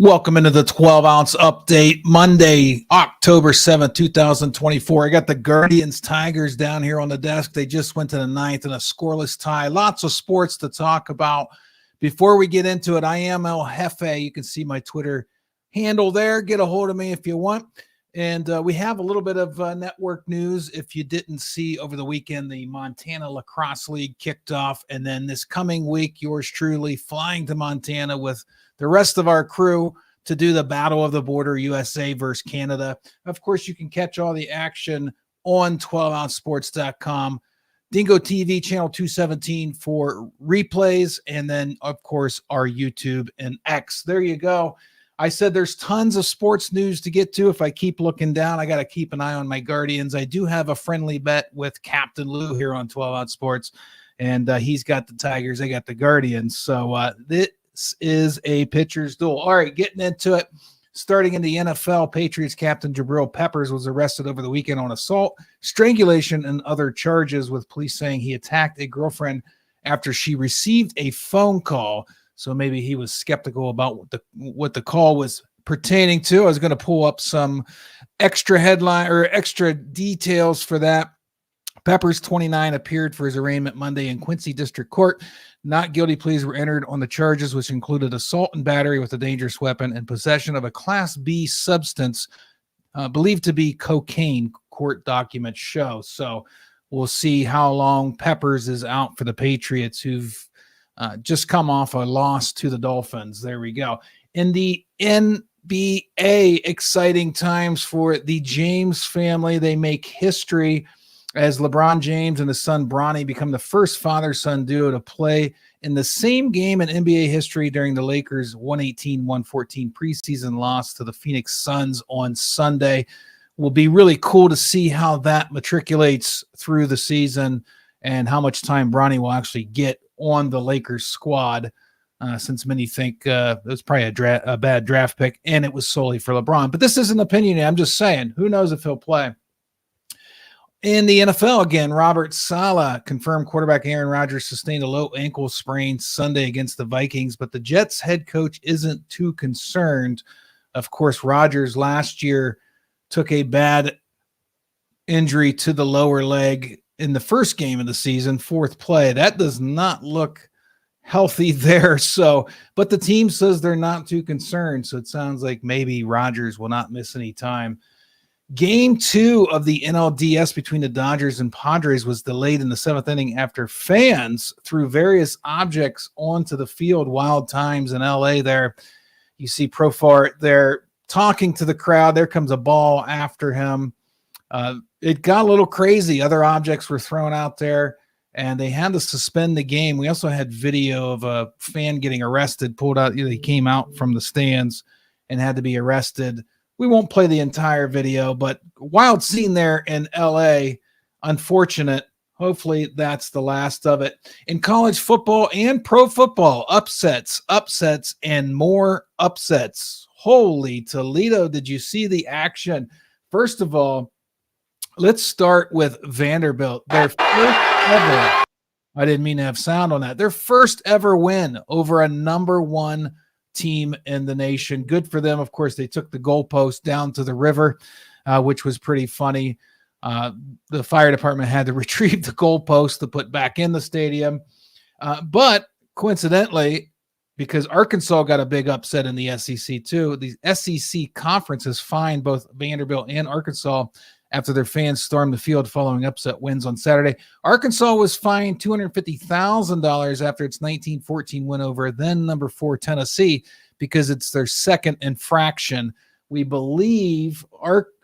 Welcome into the 12-ounce update, Monday, October 7th, 2024. I got the Guardians Tigers down here on the desk. They just went to the ninth in a scoreless tie. Lots of sports to talk about. Before we get into it, I am Heffe. You can see my Twitter handle there. Get a hold of me if you want. And we have a little bit of network news. If you didn't see over the weekend, the Montana Lacrosse League kicked off. And then this coming week, yours truly flying to Montana with the rest of our crew to do the Battle of the Border, USA versus Canada. Of course, you can catch all the action on 12ouncesports.com. Dingo TV channel 217 for replays. And then, of course, our YouTube and X. There you go. I said there's tons of sports news to get to. If I keep looking down, I got to keep an eye on my Guardians. I do have a friendly bet with Captain Lou here on 12-Ounce Sports, and he's got the Tigers. I got the Guardians. So this is a pitcher's duel. All right, getting into it. Starting in the NFL, Patriots captain Jabril Peppers was arrested over the weekend on assault, strangulation, and other charges, with police saying he attacked a girlfriend after she received a phone call. So maybe he was skeptical about what the call was pertaining to. I was going to pull up some extra headline or extra details for that. Peppers, 29, appeared for his arraignment Monday in Quincy District Court. Not guilty pleas were entered on the charges, which included assault and battery with a dangerous weapon and possession of a Class B substance believed to be cocaine, court documents show. So we'll see how long Peppers is out for the Patriots, who've just come off a loss to the Dolphins. There we go. In the NBA, exciting times for the James family. They make history as LeBron James and his son Bronny become the first father-son duo to play in the same game in NBA history during the Lakers' 118-114 preseason loss to the Phoenix Suns on Sunday. Will be really cool to see how that matriculates through the season and how much time Bronny will actually get on the Lakers squad, since many think it was probably a bad draft pick, and it was solely for LeBron. But this isn't opinion. I'm just saying, who knows if he'll play. In the NFL again, Robert Saleh, confirmed quarterback Aaron Rodgers sustained a low ankle sprain Sunday against the Vikings, but the Jets head coach isn't too concerned. Of course, Rodgers last year took a bad injury to the lower leg in the first game of the season, fourth play. That does not look healthy there. So, but the team says they're not too concerned. So it sounds like maybe Rodgers will not miss any time. Game 2 of the NLDS between the Dodgers and Padres was delayed in the 7th inning after fans threw various objects onto the field. Wild times in LA there. You see Profar there talking to the crowd. There comes a ball after him. It got a little crazy. Other objects were thrown out there, and they had to suspend the game. We also had video of a fan getting arrested, pulled out. He came out from the stands and had to be arrested. We won't play the entire video, but wild scene there in LA. Unfortunate. Hopefully that's the last of it. In college football and pro football, upsets, and more upsets. Holy Toledo, did you see the action? First of all, let's start with Vanderbilt. Their first ever, I didn't mean to have sound on that, their first ever win over a number one team in the nation. Good for them. Of course, they took the goalpost down to the river, which was pretty funny. The fire department had to retrieve the goalpost to put back in the stadium. But coincidentally, because Arkansas got a big upset in the SEC too, the SEC conference has fined both Vanderbilt and Arkansas after their fans stormed the field following upset wins on Saturday. Arkansas was fined $250,000 after its 1914 win over then number 4 Tennessee because it's their second infraction. We believe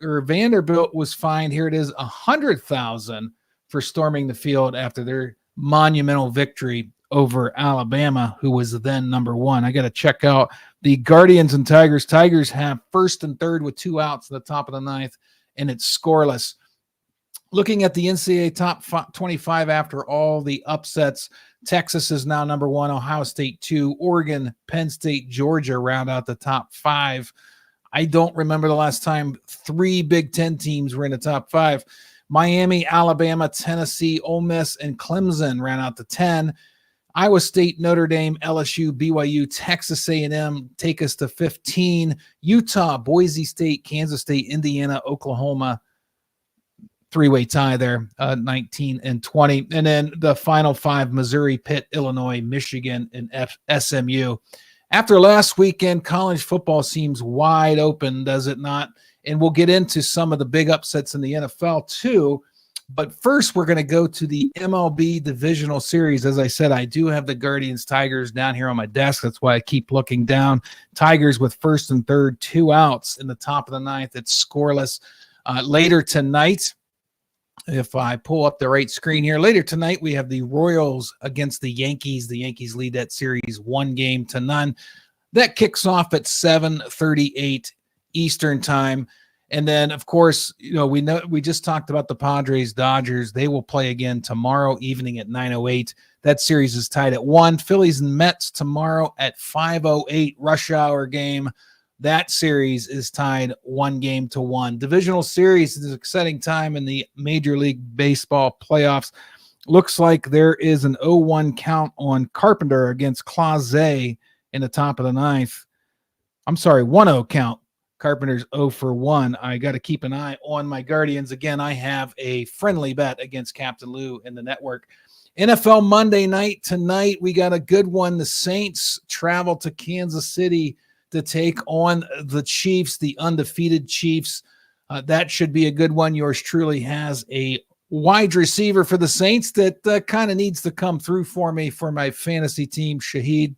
Vanderbilt was fined, here it is, $100,000 for storming the field after their monumental victory over Alabama, who was then number 1. I got to check out the Guardians and Tigers. Tigers have first and third with 2 outs at the top of the ninth, and it's scoreless. Looking at the NCAA top 25 after all the upsets, Texas is now number 1, Ohio State 2, Oregon, Penn State, Georgia round out the top 5. I don't remember the last time 3 Big Ten teams were in the top 5. Miami, Alabama, Tennessee, Ole Miss, and Clemson ran out to 10. Iowa State, Notre Dame, LSU, BYU, Texas A&M take us to 15. Utah, Boise State, Kansas State, Indiana, Oklahoma. Three-way tie there, 19 and 20. And then the final five, Missouri, Pitt, Illinois, Michigan, and SMU. After last weekend, college football seems wide open, does it not? And we'll get into some of the big upsets in the NFL too. But first, we're going to go to the MLB divisional series. As I said, I do have the Guardians Tigers down here on my desk. That's why I keep looking down. Tigers with first and third, 2 outs in the top of the ninth. It's scoreless. Later tonight, if I pull up the right screen here, later tonight, we have the Royals against the Yankees. The Yankees lead that series 1-0. That kicks off at 7:38 Eastern time. And then, of course, we just talked about the Padres, Dodgers. They will play again tomorrow evening at 9:08. That series is tied at 1. Phillies and Mets tomorrow at 5:08, rush hour game. That series is tied 1-1. Divisional series is an exciting time in the Major League Baseball playoffs. Looks like there is an 0-1 count on Carpenter against Clase in the top of the ninth. I'm sorry, 1-0 count. Carpenter's 0-for-1. I got to keep an eye on my Guardians. Again, I have a friendly bet against Captain Lou in the network. NFL Monday night tonight, we got a good one. The Saints travel to Kansas City to take on the Chiefs, the undefeated Chiefs. That should be a good one. Yours truly has a wide receiver for the Saints that kind of needs to come through for me for my fantasy team, Shaheed.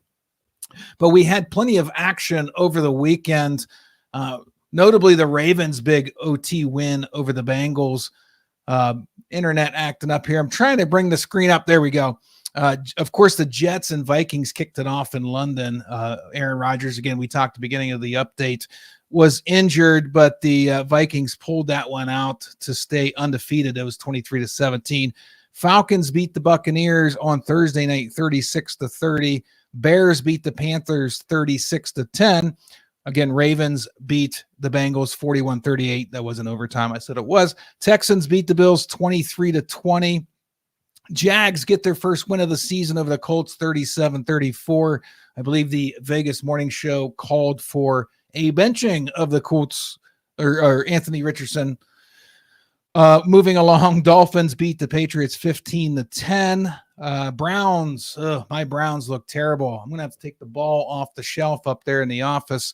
But we had plenty of action over the weekend. Notably, the Ravens' big OT win over the Bengals. Internet acting up here. I'm trying to bring the screen up. There we go. Of course, the Jets and Vikings kicked it off in London. Aaron Rodgers, again, we talked at the beginning of the update, was injured, but the Vikings pulled that one out to stay undefeated. It was 23-17. Falcons beat the Buccaneers on Thursday night, 36-30. Bears beat the Panthers 36-10. Again, Ravens beat the Bengals 41-38. That wasn't overtime. I said it was. Texans beat the Bills 23-20. Jags get their first win of the season over the Colts 37-34. I believe the Vegas morning show called for a benching of the Colts or Anthony Richardson. Moving along, Dolphins beat the Patriots 15-10. Browns, my Browns look terrible. I'm going to have to take the ball off the shelf up there in the office.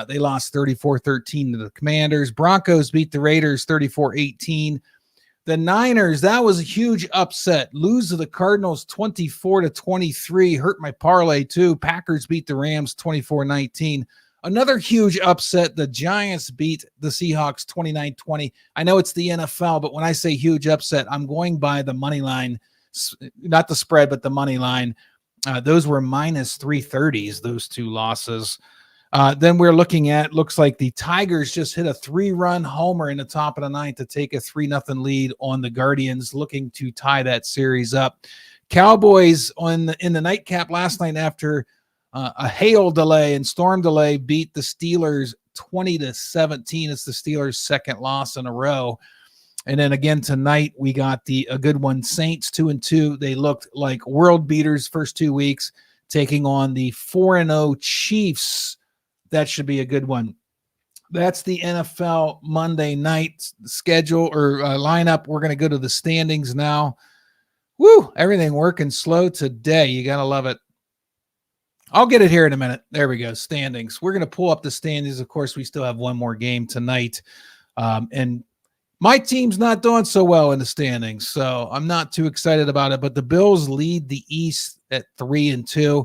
They lost 34-13 to the Commanders. Broncos beat the Raiders 34-18. The Niners, that was a huge upset. Lose to the Cardinals 24-23. Hurt my parlay too. Packers beat the Rams 24-19. Another huge upset. The Giants beat the Seahawks 29-20. I know it's the NFL, but when I say huge upset, I'm going by the money line, not the spread, but the money line. Those were minus 330s, those two losses. Then we're looking at, looks like the Tigers just hit a 3-run homer in the top of the ninth to take a 3-0 lead on the Guardians, looking to tie that series up. Cowboys in the nightcap last night after a hail delay and storm delay beat the Steelers 20-17. It's the Steelers' second loss in a row. And then again tonight, we got a good one. Saints 2-2. They looked like world beaters first 2 weeks, taking on the 4-0 Chiefs. That should be a good one. That's the NFL Monday night schedule or lineup. We're going to go to the standings now. Woo! Everything working slow today. You got to love it. I'll get it here in a minute. There we go. Standings. We're going to pull up the standings. Of course, we still have one more game tonight. And my team's not doing so well in the standings, so I'm not too excited about it. But the Bills lead the East at 3-2.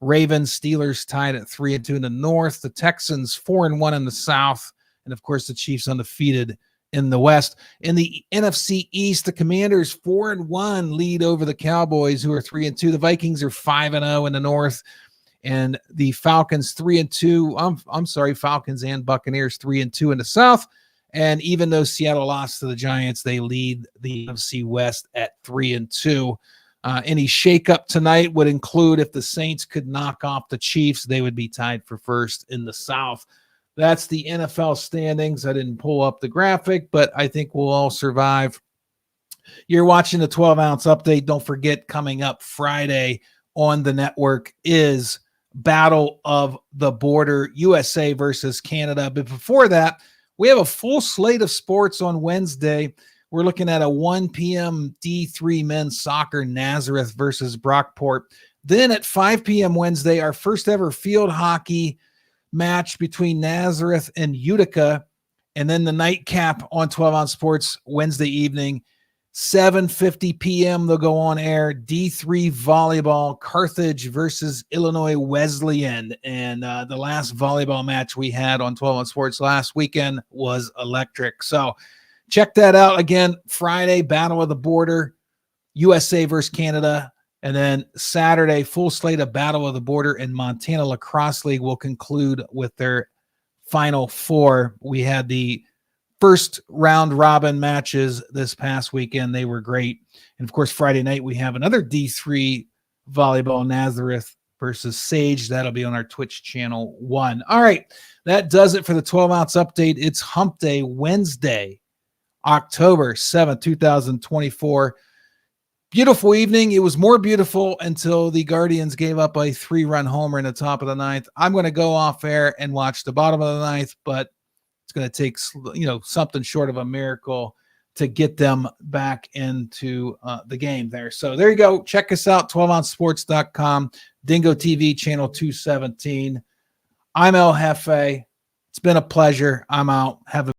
Ravens, Steelers tied at 3-2 in the North. The Texans 4-1 in the South. And, of course, the Chiefs undefeated in the West. In the NFC East, the Commanders 4-1 lead over the Cowboys, who are 3-2. The Vikings are 5-0 in the North. And the Falcons 3-2. I'm sorry, Falcons and Buccaneers 3-2 in the South. And even though Seattle lost to the Giants, they lead the NFC West at 3-2. Any shakeup tonight would include if the Saints could knock off the Chiefs, they would be tied for first in the South. That's the NFL standings. I didn't pull up the graphic, but I think we'll all survive. You're watching the 12-ounce update. Don't forget, coming up Friday on the network is Battle of the Border, USA versus Canada. But before that, we have a full slate of sports on Wednesday. We're looking at a 1 p.m. D3 men's soccer, Nazareth versus Brockport. Then at 5 p.m. Wednesday, our first ever field hockey match between Nazareth and Utica. And then the nightcap on 12 Ounce Sports Wednesday evening, 7:50 p.m. they'll go on air. D3 volleyball, Carthage versus Illinois Wesleyan. And the last volleyball match we had on 12 Ounce Sports last weekend was electric. So check that out. Again, Friday, Battle of the Border, USA versus Canada. And then Saturday, full slate of Battle of the Border and Montana Lacrosse League will conclude with their Final Four. We had the first round robin matches this past weekend. They were great. And of course, Friday night, we have another D3 volleyball, Nazareth versus Sage. That'll be on our Twitch channel 1. All right. That does it for the 12 Ounce update. It's Hump Day, Wednesday, October 7th, 2024. Beautiful evening. It was more beautiful until the Guardians gave up a 3-run homer in the top of the 9th. I'm going to go off air and watch the bottom of the 9th, but it's going to take, something short of a miracle to get them back into the game there. So there you go. Check us out, 12ouncesports.com, Dingo TV, channel 217. I'm El Heffe. It's been a pleasure. I'm out. Have a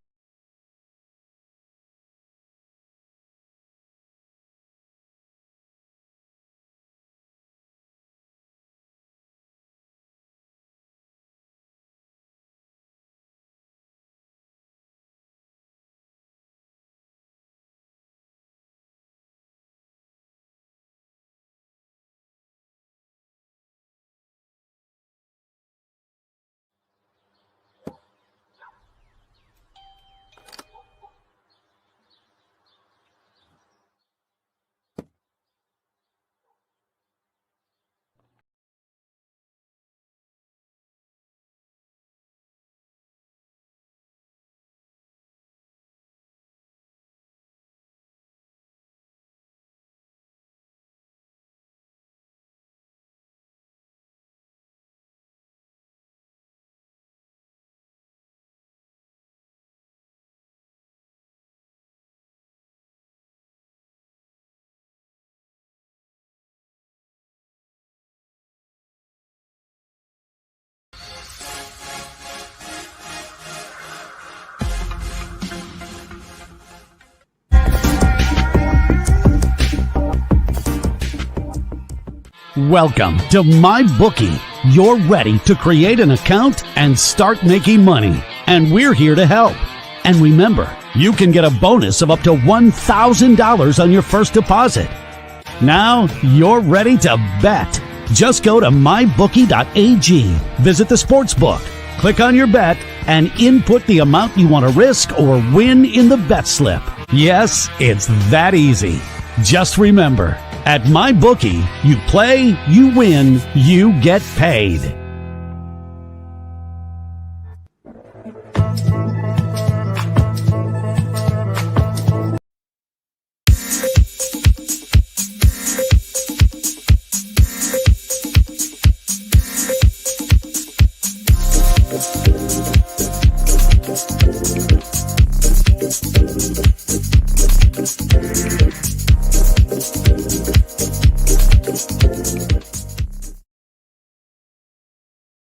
Welcome to MyBookie. You're ready to create an account and start making money, and we're here to help. And remember, you can get a bonus of up to $1,000 on your first deposit. Now you're ready to bet. Just go to mybookie.ag, visit the sportsbook, click on your bet, and input the amount you want to risk or win in the bet slip. Yes, it's that easy. Just remember, at MyBookie, you play, you win, you get paid.